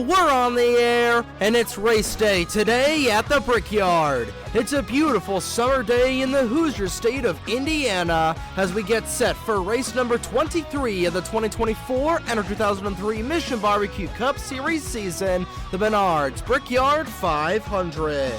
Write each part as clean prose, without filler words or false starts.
we're on the air, and it's race day today at the Brickyard. It's a beautiful summer day in the Hoosier state of Indiana as we get set for race number 23 of the 2024 NR2003 Mission Barbecue Cup Series season, the Menards Brickyard 500.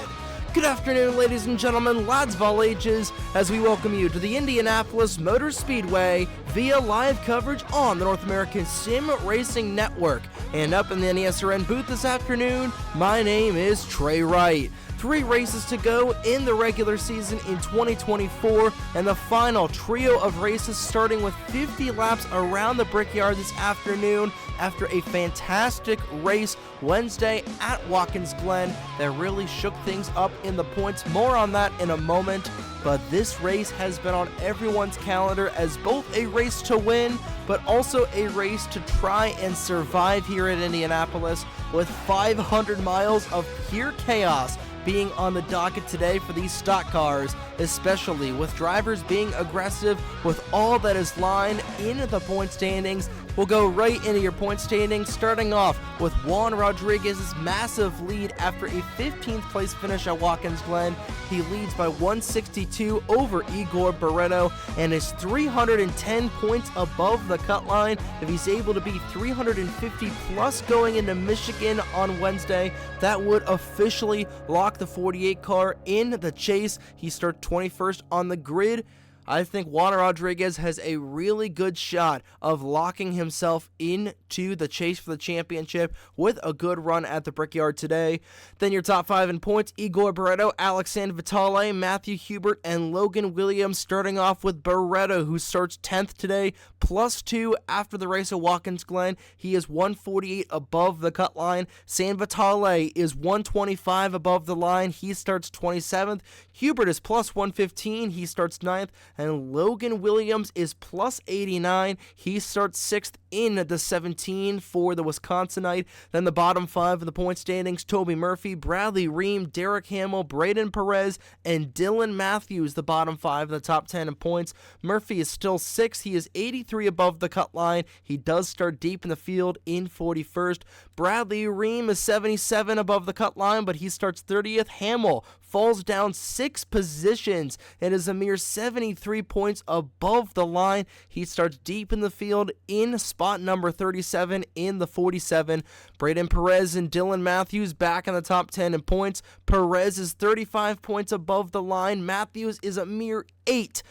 Good afternoon, ladies and gentlemen, lads of all ages, as we welcome you to the Indianapolis Motor Speedway via live coverage on the North American Sim Racing Network. And up in the NESRN booth this afternoon, my name is Trey Wright. 3 races to go in the regular season in 2024, and the final trio of races starting with 50 laps around the Brickyard this afternoon after a fantastic race Wednesday at Watkins Glen that really shook things up in the points. More on that in a moment, but this race has been on everyone's calendar as both a race to win, but also a race to try and survive here at Indianapolis, with 500 miles of pure chaos being on the docket today for these stock cars, especially with drivers being aggressive with all that is lined in the point standings. We'll go right into your point standings, starting off with Juan Rodriguez's massive lead after a 15th place finish at Watkins Glen. He leads by 162 over Igor Barreto and is 310 points above the cut line. If he's able to be 350 plus going into Michigan on Wednesday, that would officially lock the 48 car in the chase. He starts 21st on the grid. I think Juan Rodriguez has a really good shot of locking himself into the chase for the championship with a good run at the Brickyard today. Then your top 5 in points: Igor Barreto, Alexandre Vitale, Matthew Hubert, and Logan Williams, starting off with Barreto, who starts 10th today, +2 after the race at Watkins Glen. He is 148 above the cut line. San Vitale is 125 above the line. He starts 27th. Hubert is +115. He starts 9th. And Logan Williams is +89. He starts 6th in the 17 for the Wisconsinite. Then the bottom 5 of the point standings: Toby Murphy, Bradley Ream, Derek Hamill, Braden Perez, and Dylan Matthews, the bottom 5 of the top 10 in points. Murphy is still 6th. He is 83 above the cut line. He does start deep in the field in 41st. Bradley Ream is 77 above the cut line, but he starts 30th. Hamill falls down 6 positions and is a mere 73 points above the line. He starts deep in the field in spot number 37 in the 47. Braden Perez and Dylan Matthews back in the top 10 in points. Perez is 35 points above the line. Matthews is a mere 8,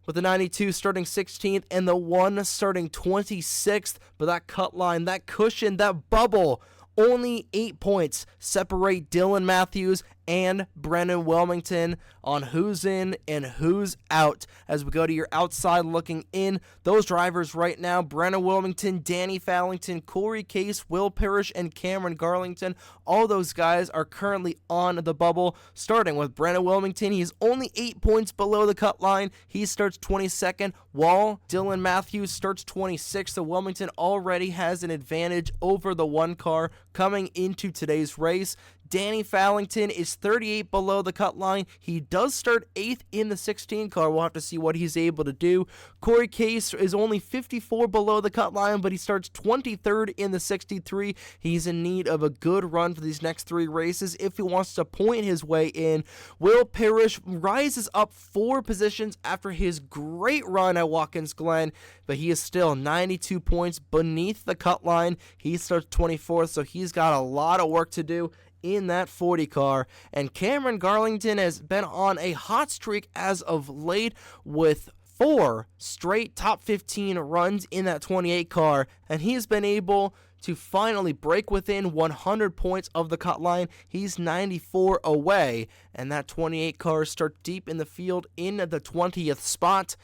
with the 92 starting 16th and the 1 starting 26th. But that cut line, that cushion, that bubble, only 8 points separate Dylan Matthews and Brennan Wilmington on who's in and who's out. As we go to your outside looking in, those drivers right now: Brennan Wilmington, Danny Fallington, Corey Case, Will Parrish, and Cameron Garlington. All those guys are currently on the bubble. Starting with Brennan Wilmington, he's only 8 points below the cut line. He starts 22nd, while Dylan Matthews starts 26th. So Wilmington already has an advantage over the 1 car coming into today's race. Danny Fallington is 38 below the cut line. He does start 8th in the 16 car. We'll have to see what he's able to do. Corey Case is only 54 below the cut line, but he starts 23rd in the 63. He's in need of a good run for these next 3 races if he wants to point his way in. Will Parrish rises up 4 positions after his great run at Watkins Glen, but he is still 92 points beneath the cut line. He starts 24th, so he's got a lot of work to do in that 40 car. And Cameron Garlington has been on a hot streak as of late, with 4 straight top 15 runs in that 28 car, and he's been able to finally break within 100 points of the cut line. He's 94 away, and that 28 car starts deep in the field in the 20th spot.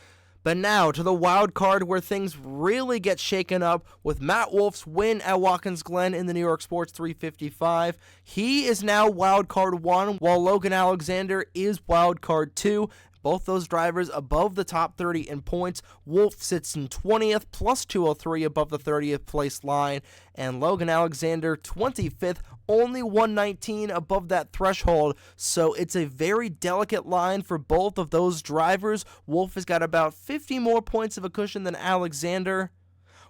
But now to the wild card, where things really get shaken up with Matt Wolf's win at Watkins Glen in the New York Sports 355. He is now wild card 1, while Logan Alexander is wild card 2. Both those drivers above the top 30 in points. Wolf sits in 20th, plus 203 above the 30th place line. And Logan Alexander, 25th, only 119 above that threshold. So it's a very delicate line for both of those drivers. Wolf has got about 50 more points of a cushion than Alexander,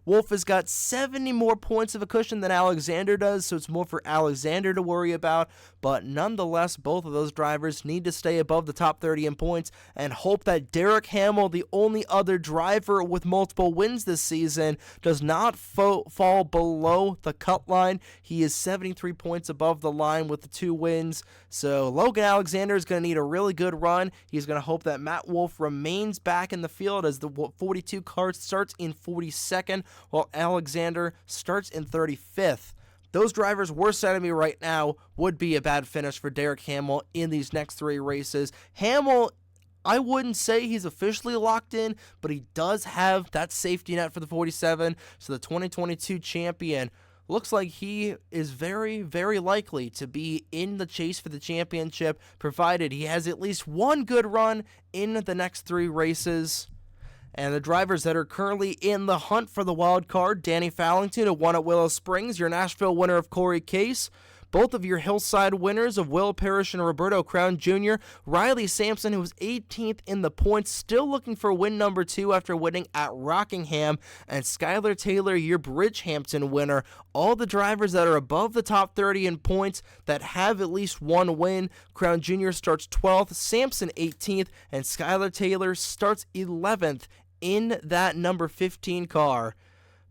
Wolf has got 70 more points of a cushion than Alexander does, so it's more for Alexander to worry about. But nonetheless, both of those drivers need to stay above the top 30 in points and hope that Derek Hamill, the only other driver with multiple wins this season, does not fall below the cut line. He is 73 points above the line with the 2 wins. So Logan Alexander is going to need a really good run. He's going to hope that Matt Wolf remains back in the field as the 42 car starts in 42nd, while Alexander starts in 35th. Those drivers worst enemy right now would be a bad finish for Derek Hamill in these next 3 races. Hamill, I wouldn't say he's officially locked in, but he does have that safety net for the 47, so the 2022 champion looks like he is very, very likely to be in the chase for the championship, provided he has at least one good run in the next 3 races. And the drivers that are currently in the hunt for the wild card: Danny Fallington, who won at Willow Springs, your Nashville winner of Corey Case, both of your Hillside winners of Will Parrish and Roberto Crown Jr., Riley Sampson, who was 18th in the points, still looking for win number 2 after winning at Rockingham, and Skylar Taylor, your Bridgehampton winner. All the drivers that are above the top 30 in points that have at least one win. Crown Jr. starts 12th, Sampson 18th, and Skylar Taylor starts 11th in that number 15 car.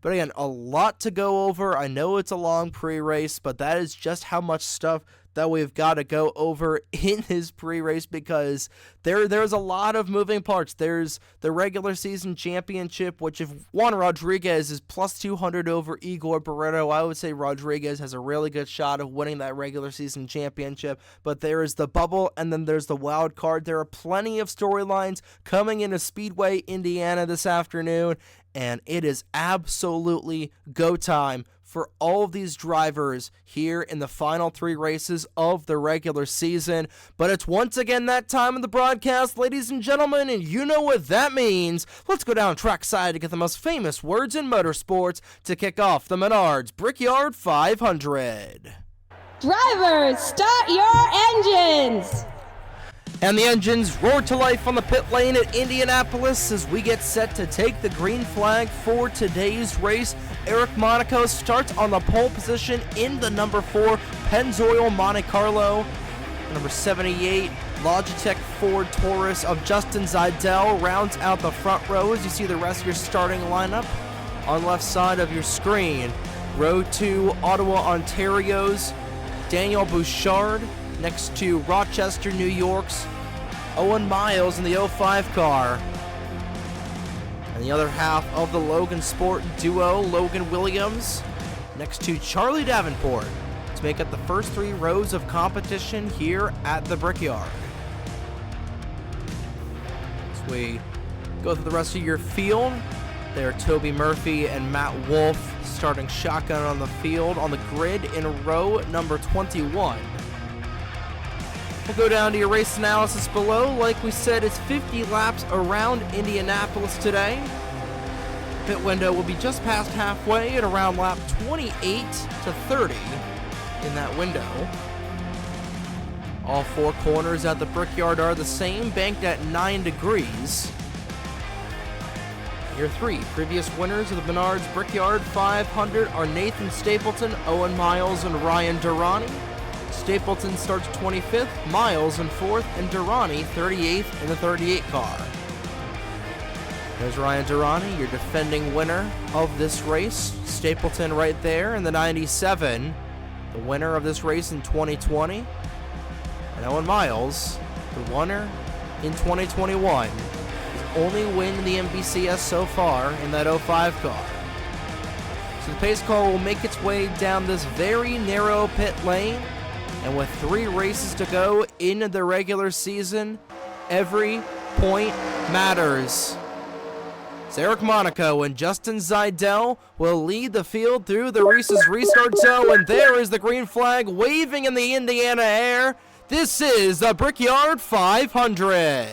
But again, a lot to go over. I know it's a long pre-race, but that is just how much stuff that we've got to go over in this pre-race, because there's a lot of moving parts. There's the regular season championship, which if Juan Rodriguez is plus 200 over Igor Barreto, I would say Rodriguez has a really good shot of winning that regular season championship. But there is the bubble, and then there's the wild card. There are plenty of storylines coming into Speedway, Indiana this afternoon, and it is absolutely go time for all of these drivers here in the final 3 races of the regular season. But it's once again that time of the broadcast, ladies and gentlemen, and you know what that means. Let's go down trackside to get the most famous words in motorsports to kick off the Menards Brickyard 500. Drivers, start your engines! And the engines roar to life on the pit lane at Indianapolis as we get set to take the green flag for today's race. Eric Monaco starts on the pole position in the number 4 Pennzoil Monte Carlo. Number 78 Logitech Ford Taurus of Justin Zeidel rounds out the front row as you see the rest of your starting lineup on the left side of your screen. Row 2 Ottawa, Ontario's Daniel Bouchard next to Rochester, New York's Owen Miles in the 05 car. And the other half of the Logan Sport duo, Logan Williams next to Charlie Davenport to make up the first 3 rows of competition here at the Brickyard. As we go through the rest of your field, there are Toby Murphy and Matt Wolf starting shotgun on the field on the grid in row number 21. We'll go down to your race analysis below. Like we said, it's 50 laps around Indianapolis today. Pit window will be just past halfway at around lap 28 to 30 in that window. All 4 corners at the Brickyard are the same, banked at 9 degrees. Your 3 previous winners of the Menards Brickyard 500 are Nathan Stapleton, Owen Miles, and Ryan Durrani. Stapleton starts 25th, Miles in 4th, and Durrani 38th in the 38 car. There's Ryan Durrani, your defending winner of this race. Stapleton right there in the 97, the winner of this race in 2020. And Owen Miles, the winner in 2021. His only win in the MVCS so far in that 05 car. So the pace car will make its way down this very narrow pit lane. And with 3 races to go in the regular season, every point matters. So Eric Monaco and Justin Zeidel will lead the field through the Reese's restart zone, and there is the green flag waving in the Indiana air. This is the Brickyard 500.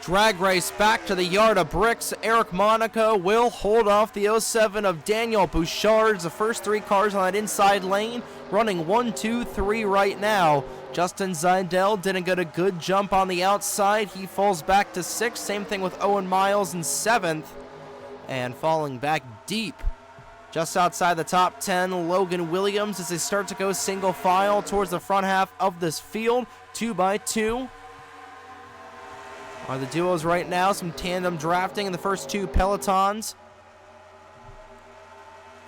Drag race back to the yard of bricks. Eric Monaco will hold off the 07 of Daniel Bouchard. The first 3 cars on that inside lane running 1, 2, 3 right now. Justin Zidell didn't get a good jump on the outside. He falls back to 6th. Same thing with Owen Miles in 7th. And falling back deep just outside the top 10, Logan Williams as they start to go single file towards the front half of this field. 2 by 2 are the duos right now. Some tandem drafting in the first 2 pelotons.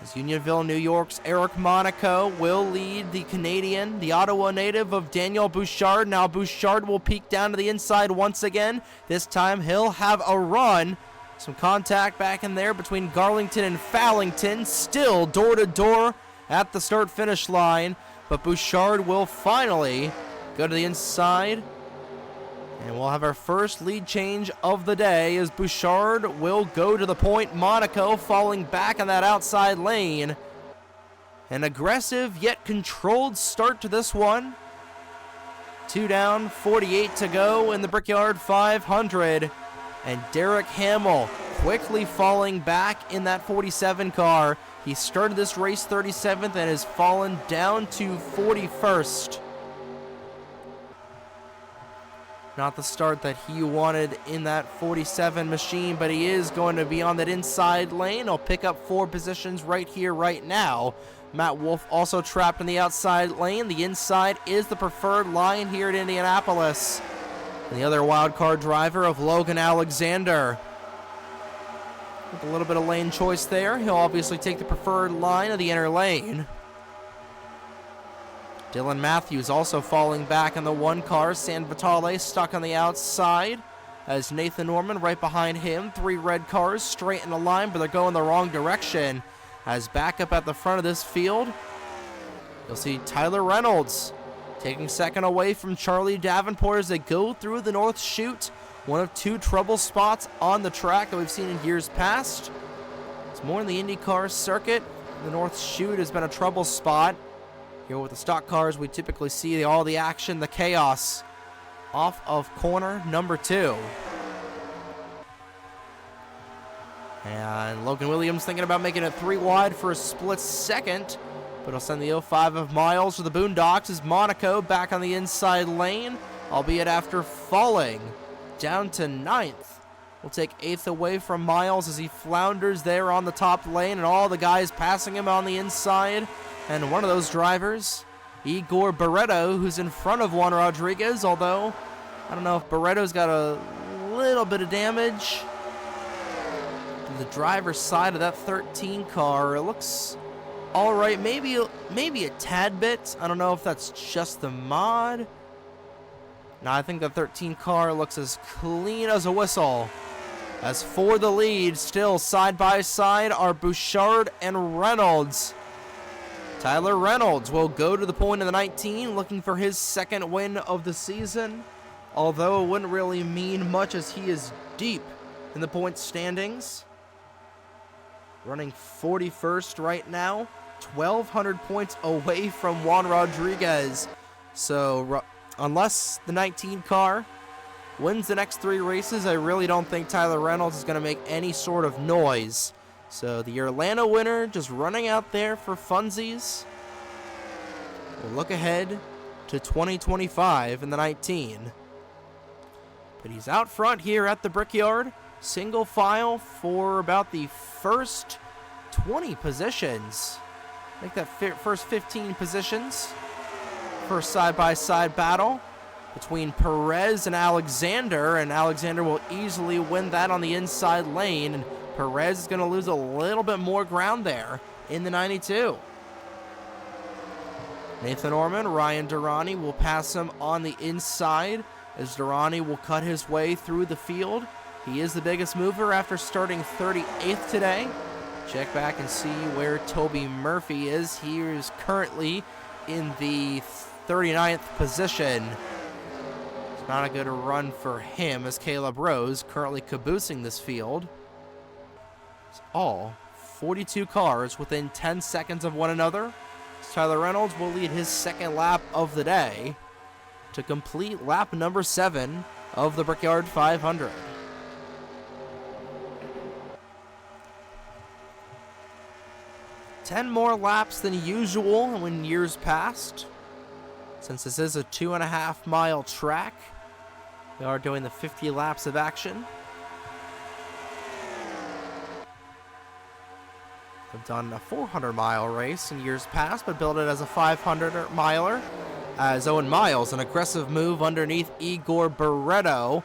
As Unionville, New York's Eric Monaco will lead the Canadian, the Ottawa native of Daniel Bouchard. Now Bouchard will peek down to the inside once again. This time he'll have a run. Some contact back in there between Garlington and Fallington. Still door to door at the start-finish line. But Bouchard will finally go to the inside. And we'll have our first lead change of the day as Bouchard will go to the point. Monaco falling back on that outside lane. An aggressive yet controlled start to this one. 2 down, 48 to go in the Brickyard 500. And Derek Hamill quickly falling back in that 47 car. He started this race 37th and has fallen down to 41st. Not the start that he wanted in that 47 machine, but he is going to be on that inside lane. He'll pick up 4 positions right here, right now. Matt Wolf also trapped in the outside lane. The inside is the preferred line here at Indianapolis. And the other wild card driver of Logan Alexander. With a little bit of lane choice there. He'll obviously take the preferred line of the inner lane. Dylan Matthews also falling back on the 1 car. San Vitale stuck on the outside as Nathan Norman right behind him. 3 red cars straight in the line, but they're going the wrong direction. As back up at the front of this field, you'll see Tyler Reynolds taking second away from Charlie Davenport as they go through the North Chute. One of 2 trouble spots on the track that we've seen in years past. It's more in the IndyCar circuit. The North Chute has been a trouble spot. Here with the stock cars, we typically see all the action, the chaos off of corner number 2. And Logan Williams thinking about making it 3 wide for a split second, but he'll send the 05 of Miles to the Boondocks as Monaco back on the inside lane, albeit after falling down to 9th. We'll take 8th away from Miles as he flounders there on the top lane, and all the guys passing him on the inside. And one of those drivers, Igor Barreto, who's in front of Juan Rodriguez, although I don't know if Barreto's got a little bit of damage to the driver's side of that 13 car. It looks all right, maybe a tad bit. I don't know if that's just the mod. No, I think the 13 car looks as clean as a whistle. As for the lead, still side by side are Bouchard and Reynolds. Tyler Reynolds will go to the point of the 19, looking for his 2nd win of the season. Although it wouldn't really mean much as he is deep in the point standings. Running 41st right now, 1,200 points away from Juan Rodriguez. So unless the 19 car wins the next 3 races, I really don't think Tyler Reynolds is going to make any sort of noise. So the Atlanta winner just running out there for funsies. We'll look ahead to 2025 in the 19. But he's out front here at the Brickyard. Single file for about the first 20 positions. I think that first 15 positions. First side-by-side battle between Perez and Alexander will easily win that on the inside lane, and Perez is going to lose a little bit more ground there in the 92. Nathan Norman, Ryan Durrani will pass him on the inside as Durrani will cut his way through the field. He is the biggest mover after starting 38th today. Check back and see where Toby Murphy is. He is currently in the 39th position. It's not a good run for him as Caleb Rose currently caboosing this field. It's all 42 cars within 10 seconds of one another. Tyler Reynolds will lead his 2nd lap of the day to complete lap number 7 of the Brickyard 500. Ten more laps than usual in years past. Since this is a 2.5 mile track, we are doing the 50 laps of action. We've done a 400-mile race in years past, but built it as a 500-miler. As Owen Miles, an aggressive move underneath Igor Barreto.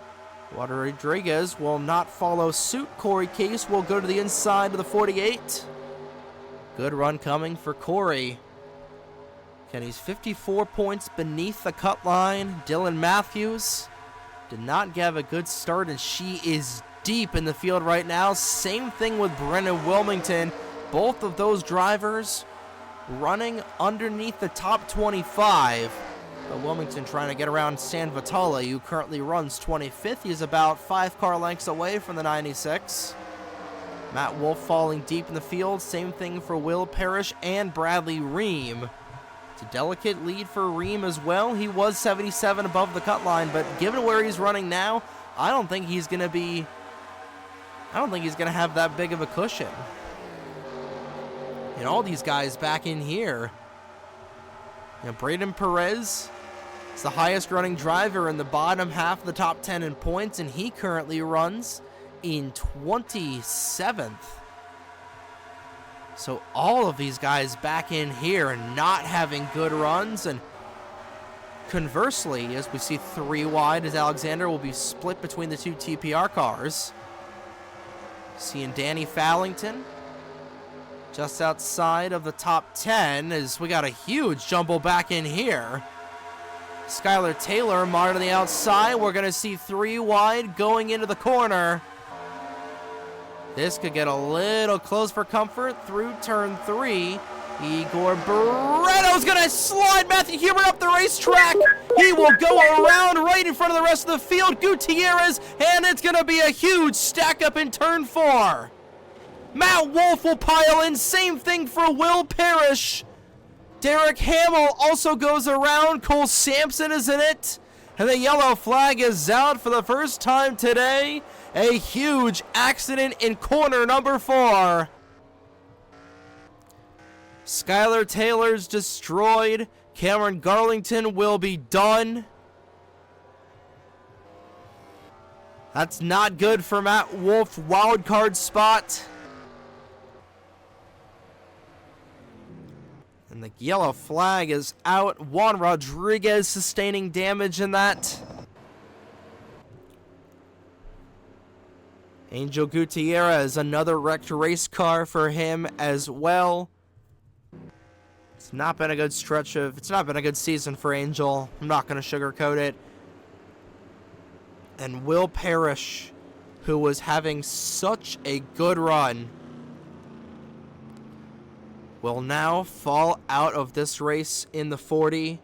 Rodriguez will not follow suit. Corey Case will go to the inside of the 48. Good run coming for Corey. Kenny's 54 points beneath the cut line. Dylan Matthews did not have a good start, and she is deep in the field right now. Same thing with Brennan Wilmington. Both of those drivers running underneath the top 25. But Wilmington trying to get around San Vitale, who currently runs 25th. He's about 5 car lengths away from the 96. Matt Wolf falling deep in the field. Same thing for Will Parrish and Bradley Ream. It's a delicate lead for Ream as well. He was 77 above the cut line, but given where he's running now, I don't think he's going to have that big of a cushion. And all these guys back in here. You know, Braden Perez is the highest running driver in the bottom half of the top 10 in points, and he currently runs in 27th. So all of these guys back in here and not having good runs, and conversely, as we see 3 wide, as Alexander will be split between the 2 TPR cars. Seeing Danny Fallington just outside of the top 10 as we got a huge jumble back in here. Skylar Taylor marred on the outside. We're going to see 3 wide going into the corner. This could get a little close for comfort through turn 3. Igor Barreto's going to slide Matthew Hubert up the racetrack. He will go around right in front of the rest of the field. Gutierrez, and it's going to be a huge stack up in turn 4. Matt Wolf will pile in. Same thing for Will Parrish. Derek Hamill also goes around. Cole Sampson is in it. And the yellow flag is out for the first time today. A huge accident in corner number 4. Skylar Taylor's destroyed. Cameron Garlington will be done. That's not good for Matt Wolf. Wild card spot. And the yellow flag is out. Juan Rodriguez sustaining damage in that. Angel Gutierrez, another wrecked race car for him as well. It's not been a good season for Angel. I'm not going to sugarcoat it. And Will Parrish, who was having such a good run, will now fall out of this race in the 40.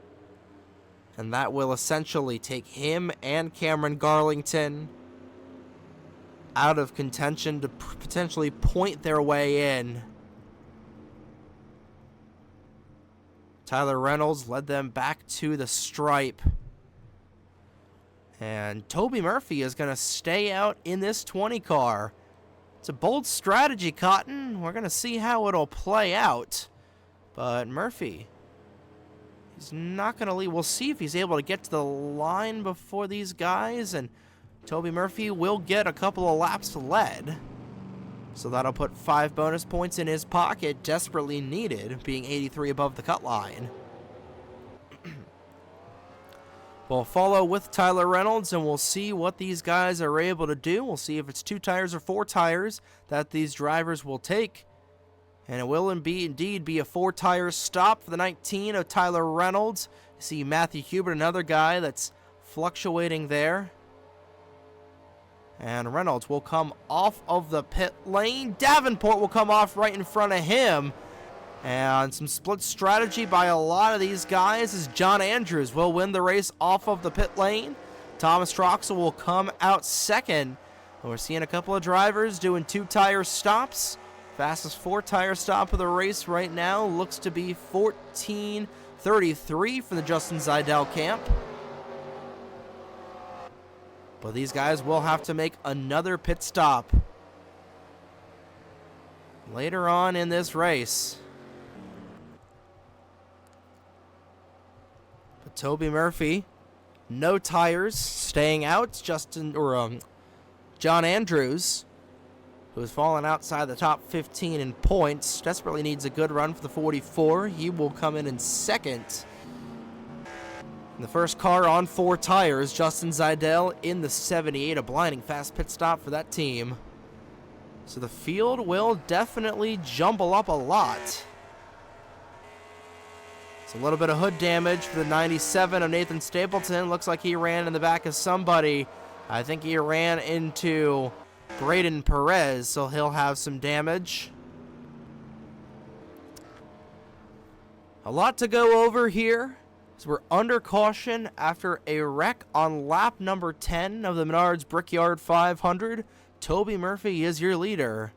And that will essentially take him and Cameron Garlington out of contention to potentially point their way in. Tyler Reynolds led them back to the stripe. And Toby Murphy is going to stay out in this 20 car. It's a bold strategy, Cotton. We're going to see how it'll play out. But Murphy, he's not going to leave. We'll see if he's able to get to the line before these guys. And Toby Murphy will get a couple of laps led. So that'll put 5 bonus points in his pocket, desperately needed, being 83 above the cut line. We'll follow with Tyler Reynolds, and we'll see what these guys are able to do. We'll see if it's 2 tires or 4 tires that these drivers will take. And it will indeed be a 4-tire stop for the 19 of Tyler Reynolds. You see Matthew Hubert, another guy that's fluctuating there. And Reynolds will come off of the pit lane. Davenport will come off right in front of him. And some split strategy by a lot of these guys as John Andrews will win the race off of the pit lane. Thomas Troxel will come out second. And we're seeing a couple of drivers doing 2-tire stops. Fastest 4-tire stop of the race right now looks to be 14:33 from the Justin Zidell camp. But these guys will have to make another pit stop later on in this race. But Toby Murphy, no tires, staying out. John Andrews, who's fallen outside the top 15 in points, desperately needs a good run for the 44. He will come in second. The first car on 4 tires, Justin Zidell in the 78, a blinding fast pit stop for that team. So the field will definitely jumble up a lot. It's a little bit of hood damage for the 97 of Nathan Stapleton. Looks like he ran in the back of somebody. I think he ran into Braden Perez, so he'll have some damage. A lot to go over here. So we're under caution after a wreck on lap number 10 of the Menards Brickyard 500. Toby Murphy is your leader.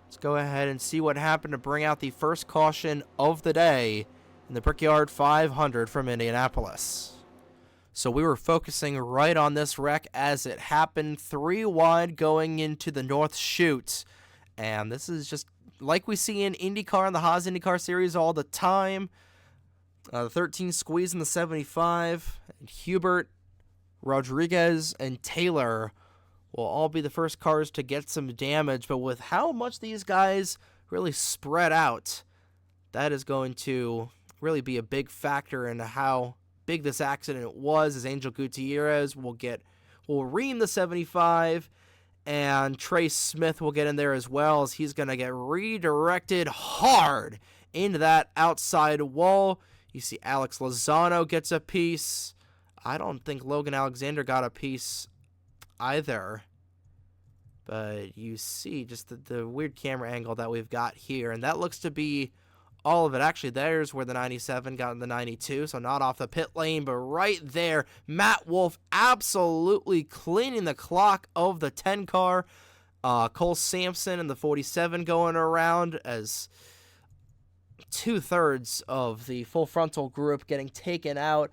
Let's go ahead and see what happened to bring out the first caution of the day in the Brickyard 500 from Indianapolis. So we were focusing right on this wreck as it happened, 3 wide going into the North Chute. And this is just like we see in IndyCar and the Haas IndyCar Series all the time. The 13 squeeze in the 75, and Hubert, Rodriguez, and Taylor will all be the first cars to get some damage. But with how much these guys really spread out, that is going to really be a big factor in how big this accident was, as Angel Gutierrez will ream the 75, and Trace Smith will get in there as well, as he's going to get redirected hard into that outside wall. You see Alex Lozano gets a piece. I don't think Logan Alexander got a piece either. But you see just the weird camera angle that we've got here. And that looks to be all of it. Actually, there's where the 97 got in the 92. So not off the pit lane, but right there. Matt Wolf absolutely cleaning the clock of the 10 car. Cole Sampson and the 47 going around as 2/3 of the full frontal group getting taken out.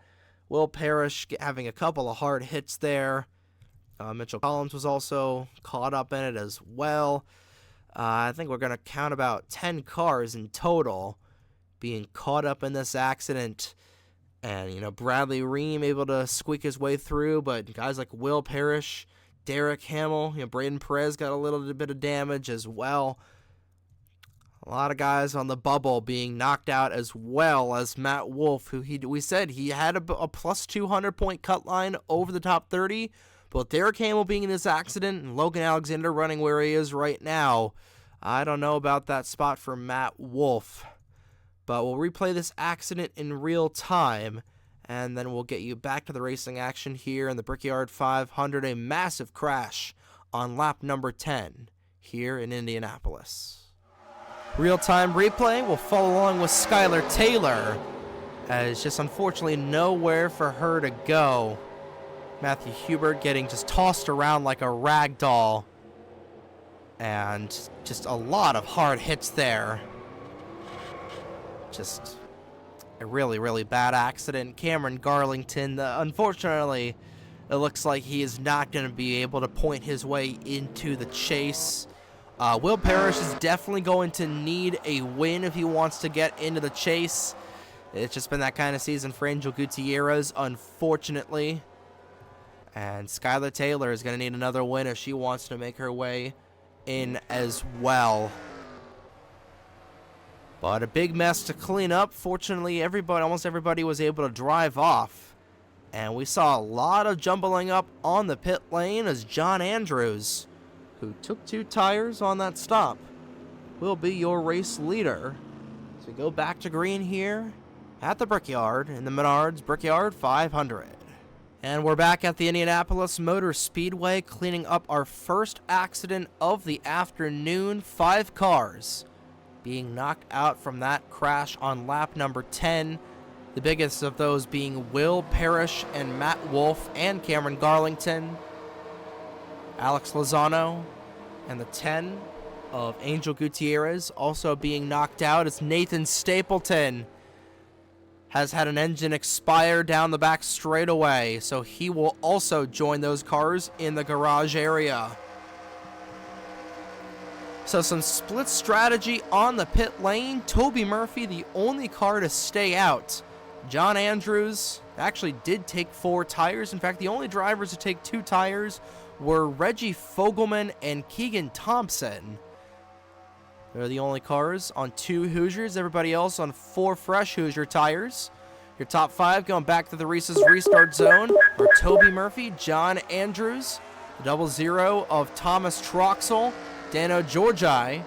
Will Parrish having a couple of hard hits there. Mitchell Collins was also caught up in it as well. I think we're going to count about 10 cars in total being caught up in this accident. And, Bradley Ream able to squeak his way through, but guys like Will Parrish, Derek Hamill, Braden Perez got a little bit of damage as well. A lot of guys on the bubble being knocked out, as well as Matt Wolf, who we said he had a plus 200 point cut line over the top 30. But Derek Hamill being in this accident and Logan Alexander running where he is right now, I don't know about that spot for Matt Wolf. But we'll replay this accident in real time, and then we'll get you back to the racing action here in the Brickyard 500. A massive crash on lap number 10 here in Indianapolis. Real-time replay will follow along with Skylar Taylor, as just unfortunately nowhere for her to go. Matthew Hubert getting just tossed around like a rag doll, and just a lot of hard hits there. Just a really, really bad accident. Cameron Garlington, unfortunately, it looks like he is not going to be able to point his way into the chase. Will Parrish is definitely going to need a win if he wants to get into the chase. It's just been that kind of season for Angel Gutierrez, unfortunately. And Skylar Taylor is going to need another win if she wants to make her way in as well. But a big mess to clean up. Fortunately, almost everybody was able to drive off. And we saw a lot of jumbling up on the pit lane as John Andrews, who took 2 tires on that stop, will be your race leader. So we go back to green here at the Brickyard in the Menards Brickyard 500. And we're back at the Indianapolis Motor Speedway, cleaning up our first accident of the afternoon. 5 cars being knocked out from that crash on lap number 10. The biggest of those being Will Parrish and Matt Wolf and Cameron Garlington. Alex Lozano and the 10 of Angel Gutierrez also being knocked out. It's Nathan Stapleton has had an engine expire down the back straightaway, so he will also join those cars in the garage area. So some split strategy on the pit lane. Toby Murphy, the only car to stay out. John Andrews actually did take 4 tires. In fact, the only drivers to take 2 tires were Reggie Fogelman and Keegan Thompson. They're the only cars on 2 Hoosiers. Everybody else on 4 fresh Hoosier tires. Your top 5 going back to the Reese's restart zone are Toby Murphy, John Andrews, the 00 of Thomas Troxel, Dano Georgi,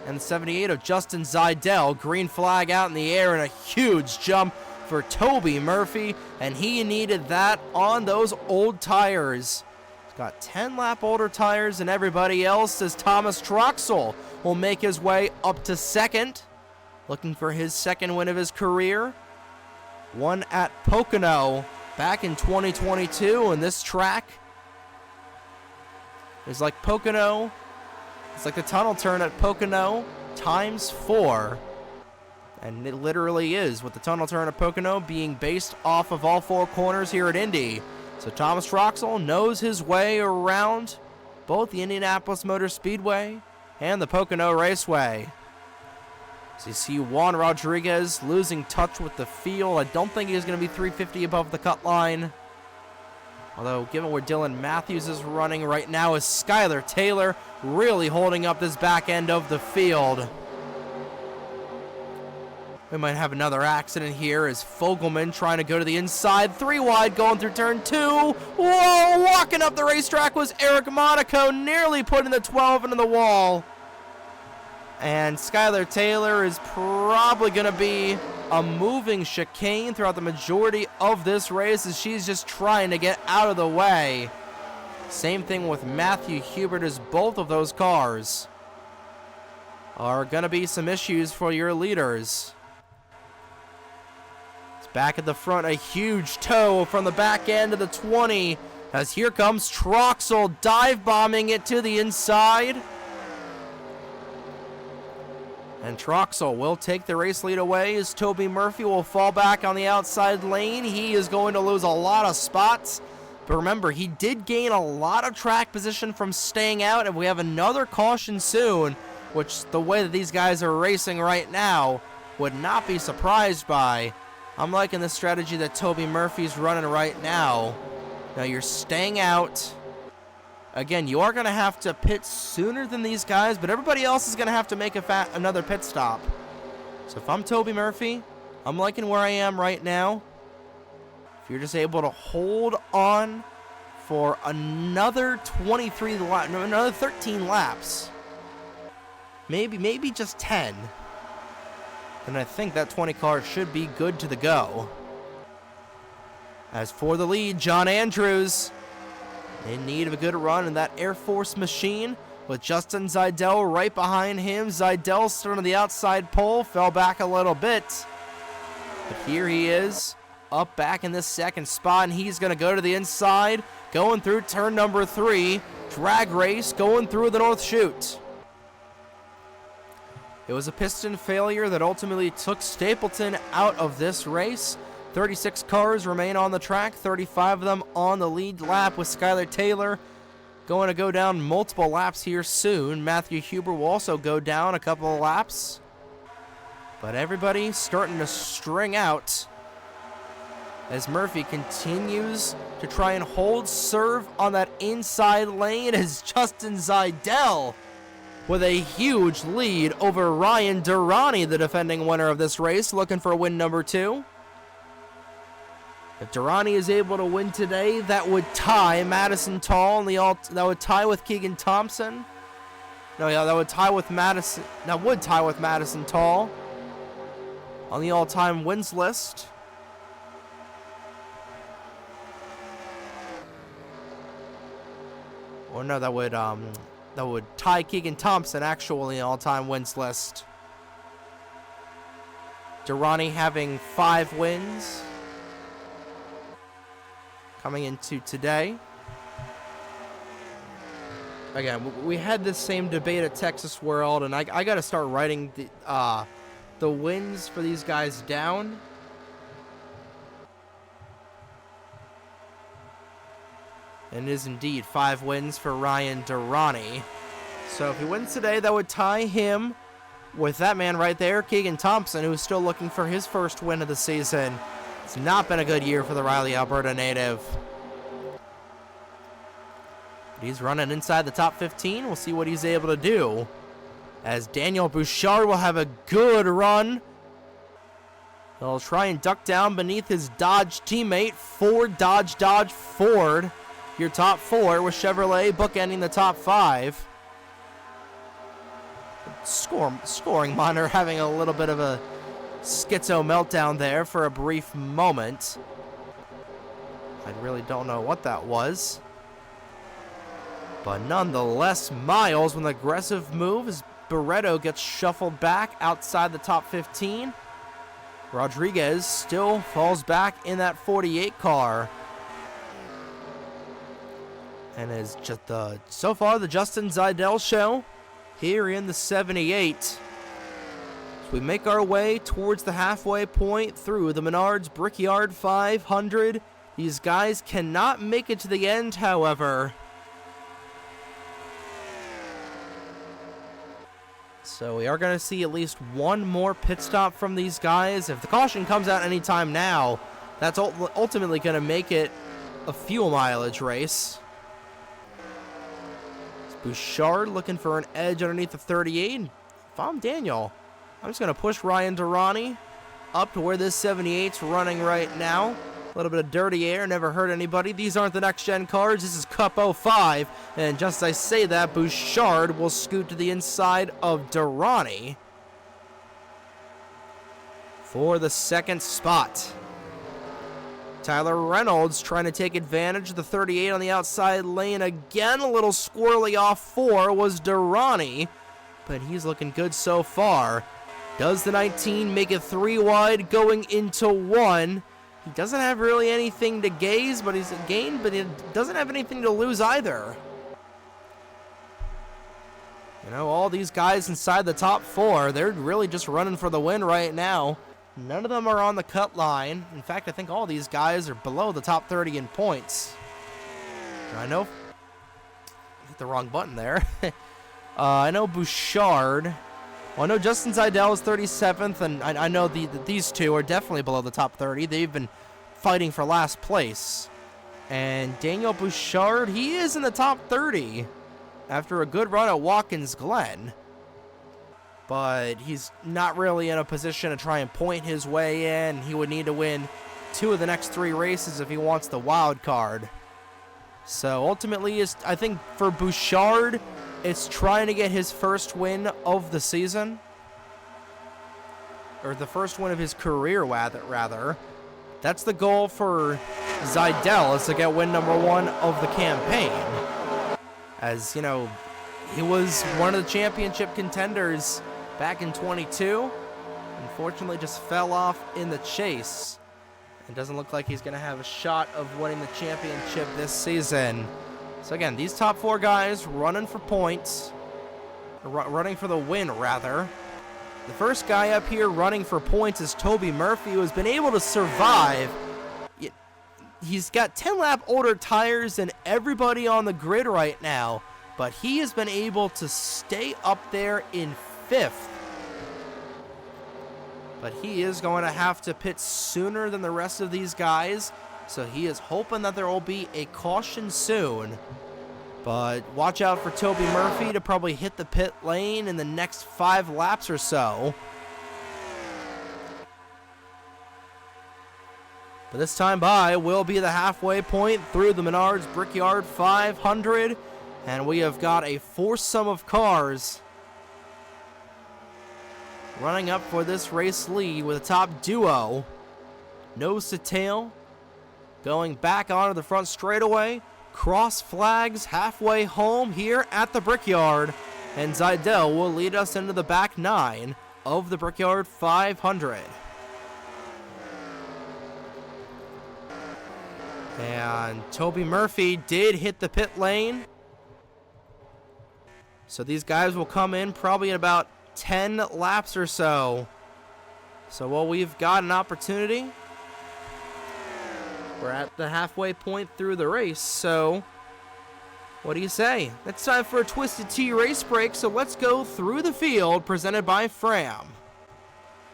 and the 78 of Justin Zidell. Green flag out in the air and a huge jump for Toby Murphy, and he needed that on those old tires. He's got 10 lap older tires than everybody else as Thomas Troxel will make his way up to second, looking for his second win of his career. Won at Pocono back in 2022, and this track is like Pocono. It's like the tunnel turn at Pocono times 4. And it literally is, with the tunnel turn at Pocono being based off of all 4 corners here at Indy. So Thomas Troxel knows his way around both the Indianapolis Motor Speedway and the Pocono Raceway. So you see Juan Rodriguez losing touch with the field. I don't think he's going to be 350 above the cut line. Although, given where Dylan Matthews is running right now, is Skylar Taylor really holding up this back end of the field. We might have another accident here as Fogelman trying to go to the inside. 3 wide going through turn 2. Whoa, walking up the racetrack was Eric Monaco, nearly putting the 12 into the wall. And Skylar Taylor is probably going to be a moving chicane throughout the majority of this race as she's just trying to get out of the way. Same thing with Matthew Hubert, as both of those cars are going to be some issues for your leaders. It's back at the front, a huge tow from the back end of the 20 as here comes Troxel dive bombing it to the inside. And Troxel will take the race lead away as Toby Murphy will fall back on the outside lane. He is going to lose a lot of spots. But remember, he did gain a lot of track position from staying out. And we have another caution soon, which the way that these guys are racing right now would not be surprised by. I'm liking the strategy that Toby Murphy's running right now. Now you're staying out. Again, you are going to have to pit sooner than these guys, but everybody else is going to have to make another pit stop. So if I'm Toby Murphy, I'm liking where I am right now. If you're just able to hold on for another 13 laps, maybe just 10, then I think that 20 car should be good to the go. As for the lead, John Andrews in need of a good run in that Air Force machine with Justin Zidell right behind him. Zidell stood on the outside pole, fell back a little bit. But here he is, up back in this second spot, and he's going to go to the inside, going through turn number 3. Drag race going through the North Chute. It was a piston failure that ultimately took Stapleton out of this race. 36 cars remain on the track, 35 of them on the lead lap, with Skylar Taylor going to go down multiple laps here soon. Matthew Huber will also go down a couple of laps. But everybody starting to string out as Murphy continues to try and hold serve on that inside lane as Justin Zidell with a huge lead over Ryan Durrani, the defending winner of this race, looking for win number 2. If Durrani is able to win today, that would tie Madison Tall, and that would tie with Keegan Thompson. No, yeah, that would tie with Madison. That would tie with Madison Tall on the all-time wins list. Or no, that would tie Keegan Thompson actually on the all-time wins list. Durrani having 5 wins coming into today. Again, we had this same debate at Texas World, and I got to start writing the wins for these guys down. And it is indeed 5 wins for Ryan Durrani. So if he wins today, that would tie him with that man right there, Keegan Thompson, who's still looking for his first win of the season. It's not been a good year for the Riley, Alberta native. But he's running inside the top 15. We'll see what he's able to do. As Daniel Bouchard will have a good run. He'll try and duck down beneath his Dodge teammate, Ford, Dodge, Ford. Your top 4 with Chevrolet bookending the top 5. Scoring monitor having a little bit of a schizo meltdown there for a brief moment. I really don't know what that was. But nonetheless, Miles with an aggressive move as Barreto gets shuffled back outside the top 15. Rodriguez still falls back in that 48 car. And is just so far the Justin Zeidel show here in the 78. So we make our way towards the halfway point through the Menards Brickyard 500. These guys cannot make it to the end, however. So we are going to see at least one more pit stop from these guys. If the caution comes out anytime now, that's ultimately going to make it a fuel mileage race. Bouchard looking for an edge underneath the 38. If I'm Daniel, I'm just going to push Ryan Durrani up to where this 78's running right now. A little bit of dirty air, never hurt anybody. These aren't the next-gen cars. This is Cup 05. And just as I say that, Bouchard will scoot to the inside of Durrani for the second spot. Tyler Reynolds trying to take advantage of the 38 on the outside lane. Again, a little squirrely off 4 was Durrani, but he's looking good so far. Does the 19 make it 3 wide going into 1? He doesn't have really anything to gain, but he doesn't have anything to lose either. You know, all these guys inside the top 4, they're really just running for the win right now. None of them are on the cut line. In fact, I think all these guys are below the top 30 in points. I know. Hit the wrong button there. I know Bouchard. Well, I know Justin Zeidel is 37th, and I know these two are definitely below the top 30. They've been fighting for last place. And Daniel Bouchard, he is in the top 30 after a good run at Watkins Glen. But he's not really in a position to try and point his way in. He would need to win 2 of the next 3 races if he wants the wild card. So ultimately, I think for Bouchard, it's trying to get his first win of the season. Or the first win of his career, rather. That's the goal for Zeidel, is to get win number 1 of the campaign. As, you know, he was one of the championship contenders back in 22, unfortunately just fell off in the chase. It doesn't look like he's going to have a shot of winning the championship this season. So again, these top 4 guys running for points, running for the win rather. The first guy up here running for points is Toby Murphy, who has been able to survive. He's got 10 lap older tires than everybody on the grid right now, but he has been able to stay up there in 5th. But he is going to have to pit sooner than the rest of these guys, so he is hoping that there will be a caution soon. But watch out for Toby Murphy to probably hit the pit lane in the next 5 laps or so. But this time by will be the halfway point through the Menards Brickyard 500, and we have got a foursome of cars running up for this race lead with a top duo. Nose to tail, going back onto the front straightaway. Cross flags halfway home here at the Brickyard. And Zeidel will lead us into the back 9 of the Brickyard 500. And Toby Murphy did hit the pit lane. So these guys will come in probably in about 10 laps or so. So while we've got an opportunity, we're at the halfway point through the race, so What do you say? It's time for a Twisted Tea race break, so let's go through the field presented by Fram.